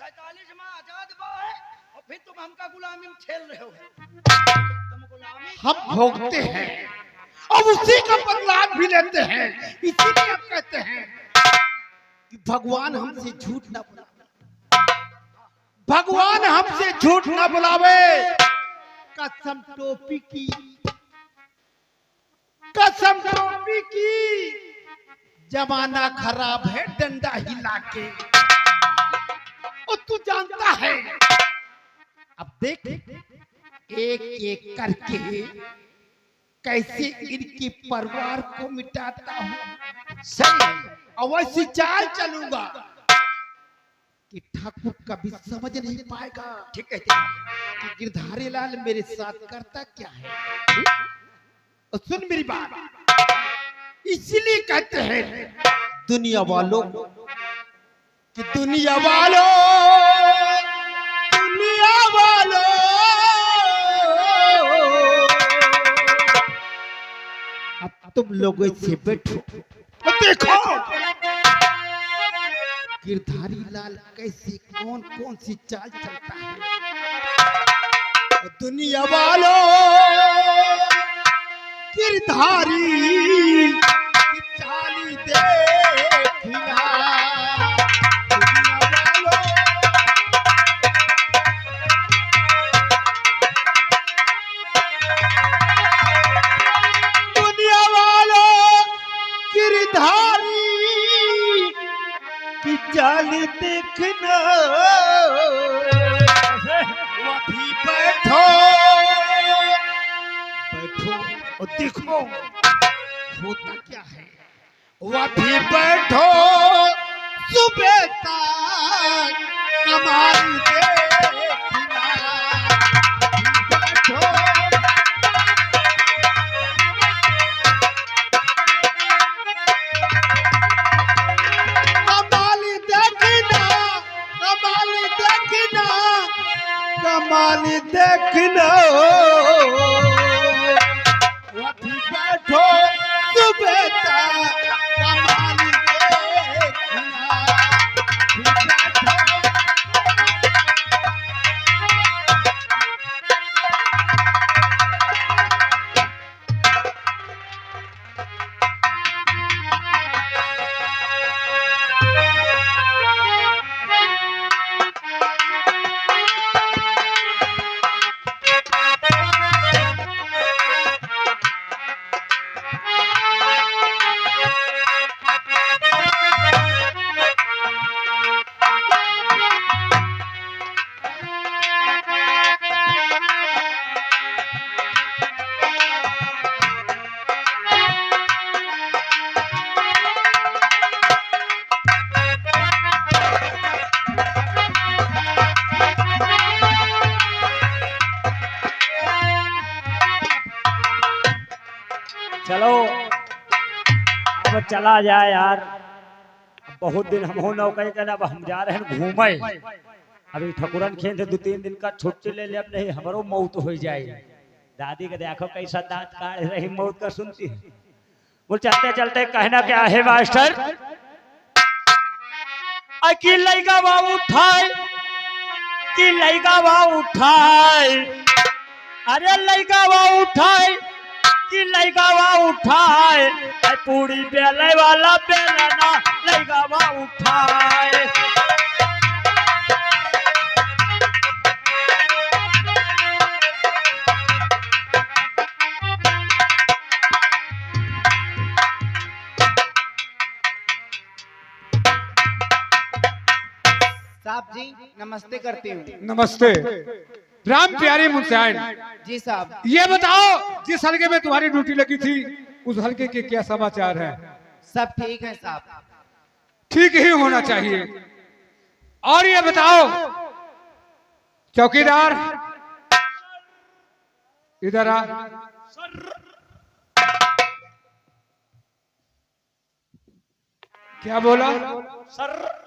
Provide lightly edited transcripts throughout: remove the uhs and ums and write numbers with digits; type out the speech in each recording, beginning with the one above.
47 में आजाद बा है और फिर तुम हमका गुलामी में ठेल रहे हो। तुम गुलामी हम भोगते हैं और उसी का बदला भी लेते हैं। इसीलिए हम कहते हैं कि भगवान हमसे झूठ ना बुलावे, भगवान हमसे झूठ ना बुलावे। कसम टोपी की, कसम टोपी की, जमाना खराब है डंडा हिला के। और तू जानता है, अब देख एक एक करके कैसे इनके परिवार को मिटाता हूं। सही अवश्य चाल चलूंगा कि ठाकुर कभी समझ नहीं पाएगा। ठीक कहते हैं। कि गिरधारी लाल मेरे साथ करता क्या है। और सुन मेरी बात, इसलिए कहते हैं दुनिया वालों कि दुनिया वालों, दुनिया वालों, अब तुम लोग इससे बैठो और देखो गिरधारी लाल कैसे कौन कौन सी चाल चलता है। और दुनिया वालों गिरधारी की चाली देखना। दुनिया वालों गिरधारी की चाली देखना। अभी बैठो बैठो और देखो होता क्या है। वह भी बैठो सुबह तक कमाल देखना। बैठो कमाल देखना, कमाल देखना, कमाल देखना। अभी बैठो सुबह तक कमाल देखना। अभी बैठो चलो अब चला जाए यार। बहुत दिन हम हो नौकरी करना, अब हम जा रहे हैं घूमे। अभी ठकुरन खेल से 2-3 दिन का छुट्टी ले ले, अब नहीं हमारो मौत हो जाए। दादी के देखो कैसा दांत काट रही, मौत का सुनती है। बोल चलते चलते कहना क्या है मास्टर। कि लइका बा उठाए, कि लइका बा उठाए, अरे लइका बा उठाए, कि लइका बा उठाए, पूरी बेले वाला बेलना लइका बा उठाए। साहब जी नमस्ते करती हूँ। नमस्ते। राम प्यारे मुंशियाइन जी साहब। ये बताओ जिस हल्के में तुम्हारी ड्यूटी लगी थी उस हल्के के क्या समाचार है। सब ठीक है साहब। ठीक ही होना चाहिए। और ये बताओ चौकीदार इधर आ। क्या बोला सर?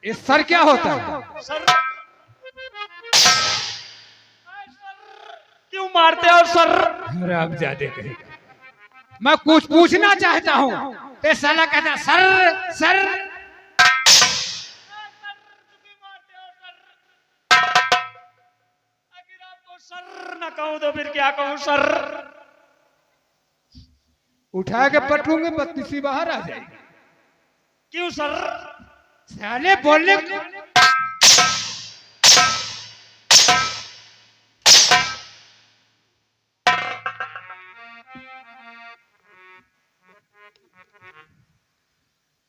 ये सर क्या होता है? सर क्यों मारते हो सर? अरे आप ज्यादा कहेगा। मैं कुछ पूछना चाहता हूँ। ते साला कहता सर सर। सर न कहूं तो फिर क्या कहूं सर। उठा के पटूंगे बत्तीसी बाहर आ जाएगी। क्यों सर? साले बोलने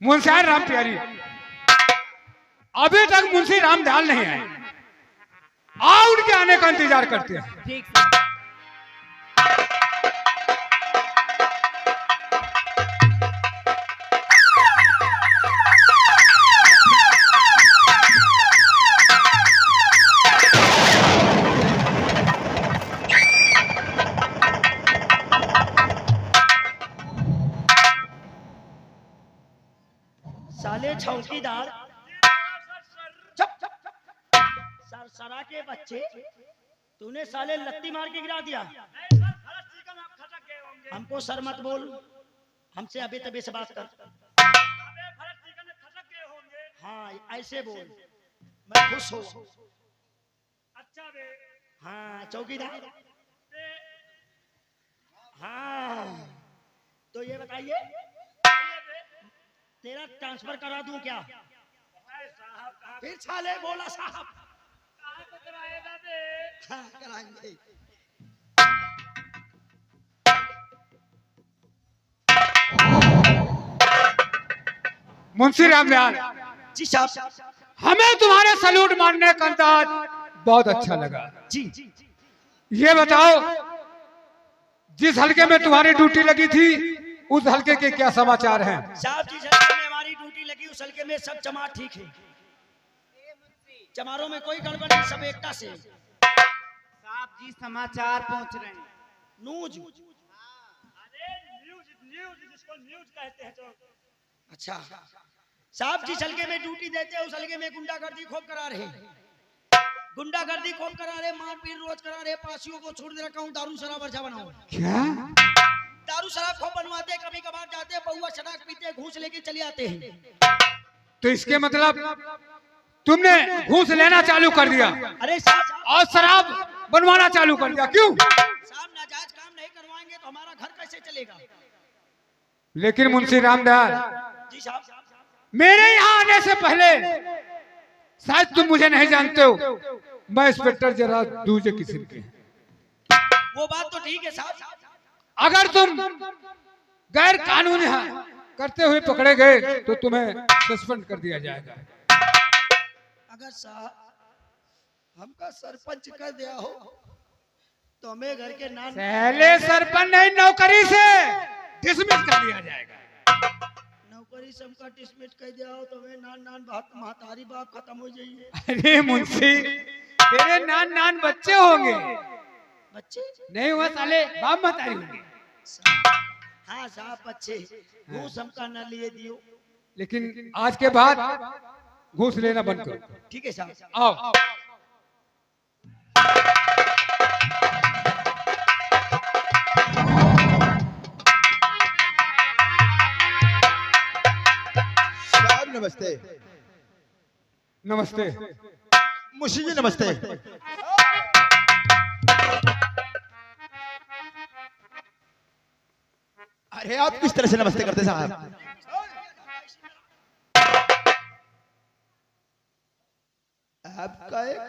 मुंशी राम प्यारी, अभी तक मुंशी रामदयाल नहीं आए। आओ उनके आने का इंतजार करते हैं। ठीक साहब। साले चौकीदार सरा के बच्चे, तूने साले लत्ती मार के गिरा दिया। हमको सर मत बोल, हमसे अभी तभी से बात कर। हाँ ऐसे बोल, मैं खुश हूँ। अच्छा बे। हाँ चौकीदार। हाँ तो ये बताइए, तेरा ट्रांसफर करा दूं क्या? फिर साले बोला साहब। हाँ, कराएंगे। मुंशी रामदयाल जी साहब। हमें तुम्हारे सैल्यूट मारने का अंदाज बहुत अच्छा लगा। जी ये बताओ, जिस हल्के में तुम्हारी ड्यूटी लगी थी उस हल्के के क्या समाचार हैं? साहब, जिस हल्के में हमारी ड्यूटी लगी उस हल्के में सब जमा ठीक है। चमारों में कोई गड़बड़ नहीं, सब एकता से। साहब जी समाचार पहुंच रहे हैं। न्यूज। जिसको न्यूज कहते हैं तो। अच्छा साहब, जिस हल्के में ड्यूटी देते हैं उस हल्के में गुंडागर्दी खूब करा रहे, गुंडागर्दी खूब करा रहे, मारपीट रोज करा रहे, पासियों को छोड़ दे रखा हूँ, दारू शराब वर्षा बनाओ। क्या? दारू शराब खूब बनवाते, कभी कभार जाते पौवा शराब पीते, घूस लेके चले आते हैं। तो इसके मतलब तुमने घूस लेना चालू कर दिया अरे साहब, और शराब बनवाना चालू कर दिया, क्यों? साहब नाजायज काम नहीं करवाएंगे तो हमारा घर कैसे चलेगा? लेकिन मुंशी रामदयाल, जी साहब। मेरे यहाँ आने से पहले शायद तुम मुझे नहीं जानते हो, मैं इंस्पेक्टर जरा दूजे किस्म के। वो बात तो ठीक है साहब। अगर तुम गैर कानूनी करते हुए पकड़े गए तो तुम्हें सस्पेंड कर दिया जाएगा। अगर साहब हमका सरपंच कर दिया हो तो हमें घर के नान पहले सरपंच नहीं, नौकरी से डिसमिस कर दिया जाएगा। नौकरी से हमका डिसमिस कर दिया हो तो हमें नान नान बात महतारी बाप खत्म हो जाइए। अरे मुंशी, तेरे नान नान बच्चे होंगे, बच्चे नहीं हुआ साले बाप महतारी होंगे। हाँ साहब, बच्चे घूस हमका न लिए दियो। लेकिन आज के बाद घूस लेना बंद करो। ठीक है साहब। आओ। साहब नमस्ते। नमस्ते। मुंशी जी नमस्ते। अरे आप किस तरह से नमस्ते करते साहब? आपका एक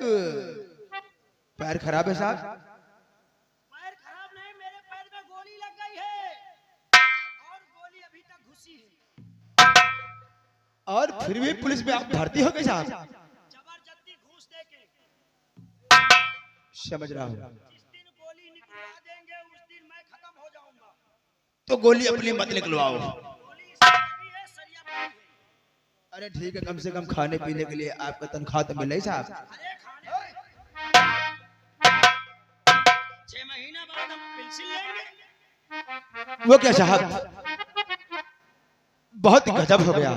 पैर खराब है साहब? पैर खराब नहीं, मेरे पैर में गोली लग गई है और गोली अभी तक घुसी है। और फिर भी पुलिस में आप भर्ती हो गए साहब? जबरदस्ती घूस देके। समझ रहा हूँ। जिस दिन गोली निकलवा देंगे उस दिन मैं खत्म हो जाऊंगा। तो गोली अपनी मत निकलवाओ। गोली इसमें लगी है, सरिया पड़ी है। अरे ठीक है, कम से कम खाने पीने के लिए आपका तनख्वाह तो मिले साहब। अरे खाने 6 महीने बाद हम पेंसिल लेंगे। वो क्या साहब, बहुत गजब हो गया,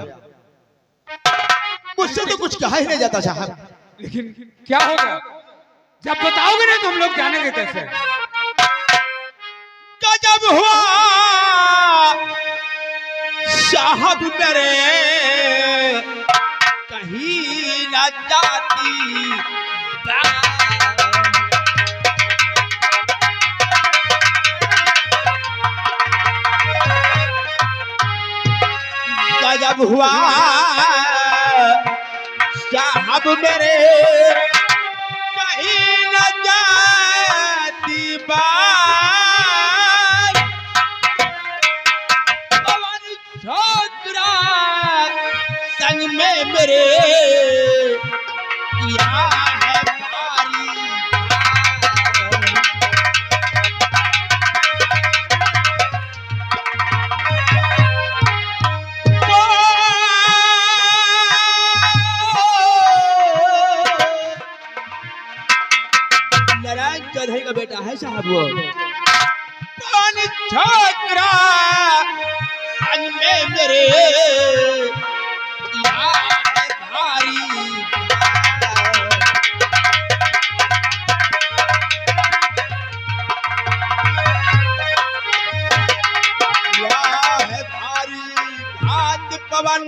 मुझसे तो कुछ कहा ही नहीं जाता साहब। लेकिन क्या होगा जब बताओगे नहीं तो हम लोग जानेंगे कैसे? गजब हुआ साहब मेरे कहीं न जाती गजब हुआ साहब मेरे कहीं न जाती बात पवन छोकरा संग में मेरे किया है भारी नारायण चौधरी का बेटा है साहब वो पवन छोकरा संग में मेरे किया है भारी किया है भारी घात पवन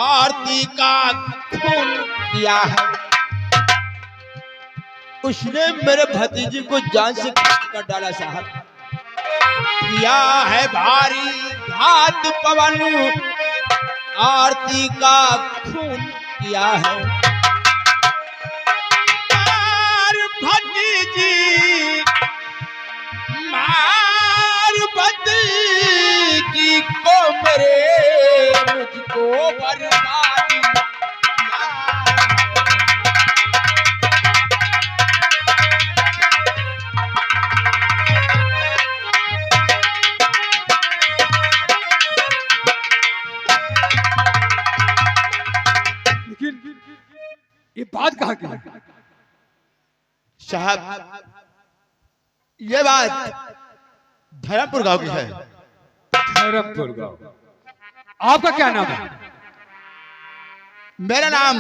आरती का खून किया है उसने मेरे भतीजे को जान से कर डाला साहब किया है भारी घात पवन आरती का खून किया है मार भतीजी मार भतीजी को मेरे मुझको बर्बाद किया। लेकिन ये बात कहाँ की है? साहब ये बात धर्मपुर गांव की है धर्मपुर गाँव। आपका क्या नाम है? मेरा नाम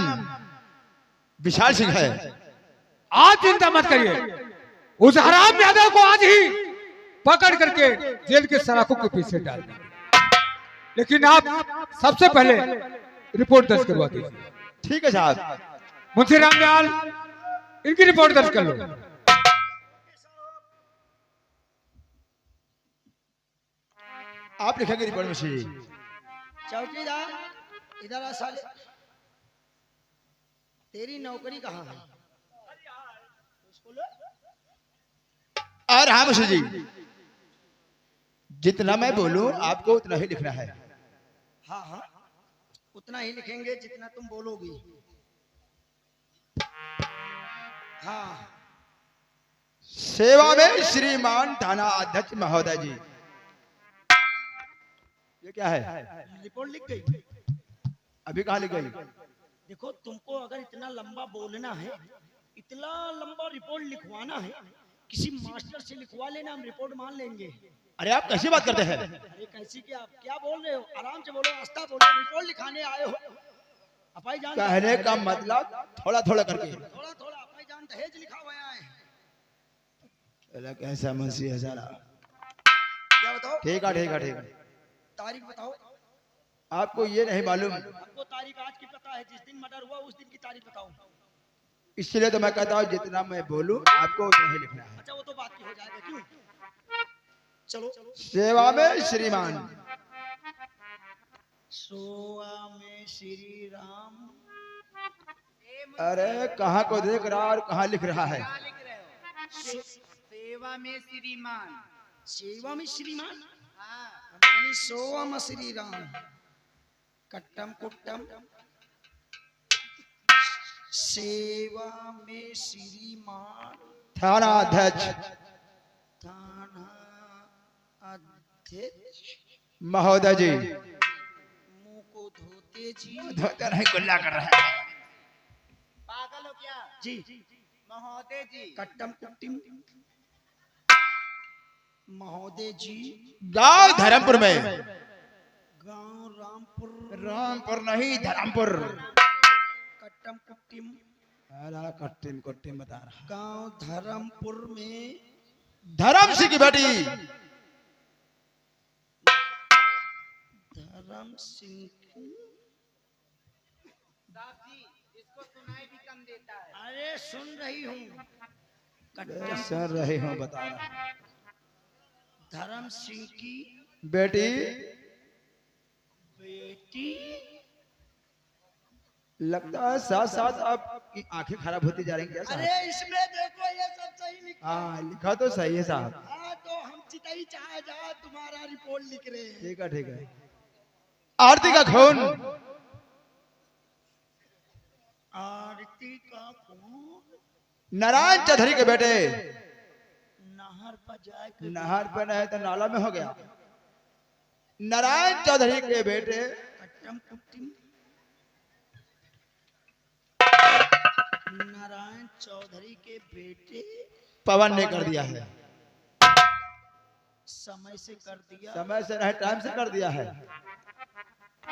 विशाल सिंह है आज चिंता मत करिए, उस हराम यादव को आज ही पकड़ करके जेल के सलाखों के पीछे डाल देंगे। लेकिन आप सबसे पहले रिपोर्ट दर्ज करवा दीजिए। ठीक है साहब मुंशी रामलाल इनकी रिपोर्ट दर्ज कर लो। आप लिखेंगे रिपोर्ट में से चौकीदार इधर आ साले, तेरी नौकरी कहाँ है? और हाँ मुंशी जी जितना मैं बोलूं आपको उतना ही लिखना है हाँ हाँ, उतना ही लिखेंगे जितना तुम बोलोगी। हाँ, सेवा में श्रीमान थाना अध्यक्ष महोदय जी। ये क्या है? रिपोर्ट लिख गई। अभी कहाँ लिख गई? देखो, तुमको अगर इतना लंबा बोलना है, इतना लंबा रिपोर्ट लिखवाना है, किसी मास्टर से लिखवा लेना, हम रिपोर्ट मान लेंगे। अरे आप कैसी बात करते हैं? अरे कैसी क्या बोल रहे हो? आराम से बोलो, आस्था बोलो। रिपोर्ट लिखाने आए हो? अपाई जान कहने का मतलब थोड़ा थोड़ा करके थोड़ा थोड़ा अपाई जान दहेज लिखा हुआ है। अरे कैसा मुंशी है साला। क्या बताओ? ठीक है ठीक है ठीक है। तारीख बताओ। आपको ये नहीं मालूम, आपको तारीख आज की पता है? जिस दिन मर्डर हुआ उस दिन की तारीख बताओ। इसलिए तो मैं कहता हूँ जितना मैं बोलूं आपको उतना ही लिखना है। अच्छा, वो तो बात की हो जाएगा। क्यों? चलो। सेवा में श्रीमान। सोआ में श्री राम। अरे कहाँ को देख रहा और कहाँ लिख रहा है? क्या लिख रहे हो? सेवा में श्रीमान। सेवा में श्रीमान। हाँ, यानी सोआ में श्री राम। कट्टम कुट्टम सेवा में श्रीमान। थाना अध्यक्ष थाना अध्यक्ष महोदय जी। मुंह को धोते जी। धोते नहीं कुल्ला कर रहा है। पागल हो क्या? जी महोदय जी। कट्टम कुट्टिम महोदय जी। गांव धर्मपुर में। गांव रामपुर। रामपुर नहीं धर्मपुर। कट्टम कुट्टिम। अरे कट्टिम कुट्टिम बता रहा। गांव धर्मपुर में। धर्म सिंह की बेटी धर्म सिंह साहब जी इसको सुनाई भी कम देता है। अरे सुन रही हूँ सुन रहे हो बता रहा धर्म सिंह की बेटी बेटी। लगता है साथ साथ आपकी आंखें खराब होती जा रही हैं क्या अरे साहब? इसमें देखो ये सब सही लिखा हाँ लिखा तो सही है साहब। हाँ तो हम चितई चाहे जा तुम्हारा रिपोर्ट लिख रहे हैं। ठीक है ठीक है। आरती का खून आरती का खून नारायण चौधरी के बेटे नहर पर जाए के नहर पे नहीं तो नाला में हो गया। नारायण चौधरी के बेटे कट्टम कुट्टिम नारायण चौधरी के बेटे पवन ने कर दिया है। समय से कर दिया। समय से नहीं टाइम से कर दिया है।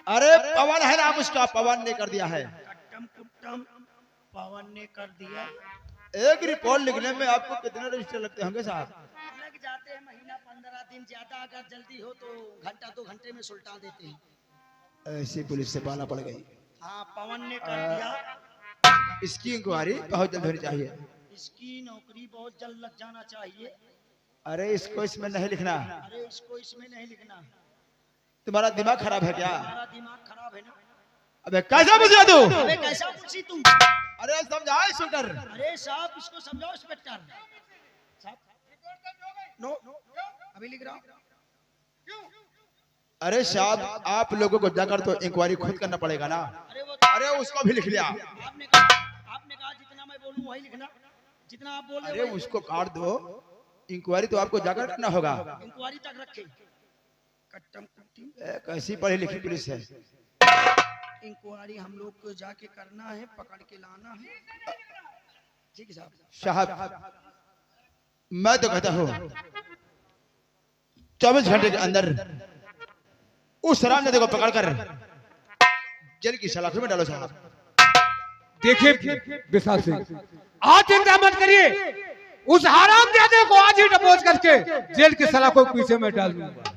अरे पवन है नाम उसका, पवन ने कर दिया है। कट्टम कुट्टम पवन ने कर दिया। एक रिपोर्ट लिखने में आपको कितने रजिस्टर लगते होंगे साहब? लग जाते हैं महीना 15 दिन, ज्यादा अगर जल्दी हो तो घंटा 2 घंटे में सुलटा देते हैं। ऐसी पुलिस से पाला पड़ गई। हाँ पवन ने कर दिया। इसकी इंक्वायरी बहुत जल्द होनी चाहिए। इसकी नौकरी बहुत जल्द लग जाना चाहिए। अरे इसको इसमें नहीं लिखना। अरे इसको इसमें नहीं लिखना। तुम्हारा दिमाग खराब है क्या? हमारा दिमाग खराब है ना। अबे कैसा बुझा तू? अबे कैसा पूछी तुम? अरे समझाओ इंस्पेक्टर। अरे साहब इसको समझाओ इंस्पेक्टर साहब। नो अभी लिख रहा हूँ। अरे साहब आप लोगों को जाकर तो इंक्वायरी खुद करना पड़ेगा ना। अरे वो अरे उसको भी लिख लिया। आपने कहा जितना मैं बोलूं वही लिखना, जितना आप बोल रहे अरे हो उसको काट दो, इंक्वायरी तो आपको जाकर करना होगा। इंक्वायरी तक रखे। कट्टम कुट्टी कैसी पढ़ी लिखी पुलिस है। इंक्वायरी हम लोग को जाके करना है, पकड़ के लाना है। ठीक है साहब मैं तो कहता हूँ 24 घंटे के अंदर उस रामजादे को पकड़कर जेल की सलाखों में डालो साहब। देखिए विशाल सिंह, आज चिंता मत करिए, उस हरामजादे को आज ही डिपोज करके जेल की सलाखों के पीछे में डाल दूंगा।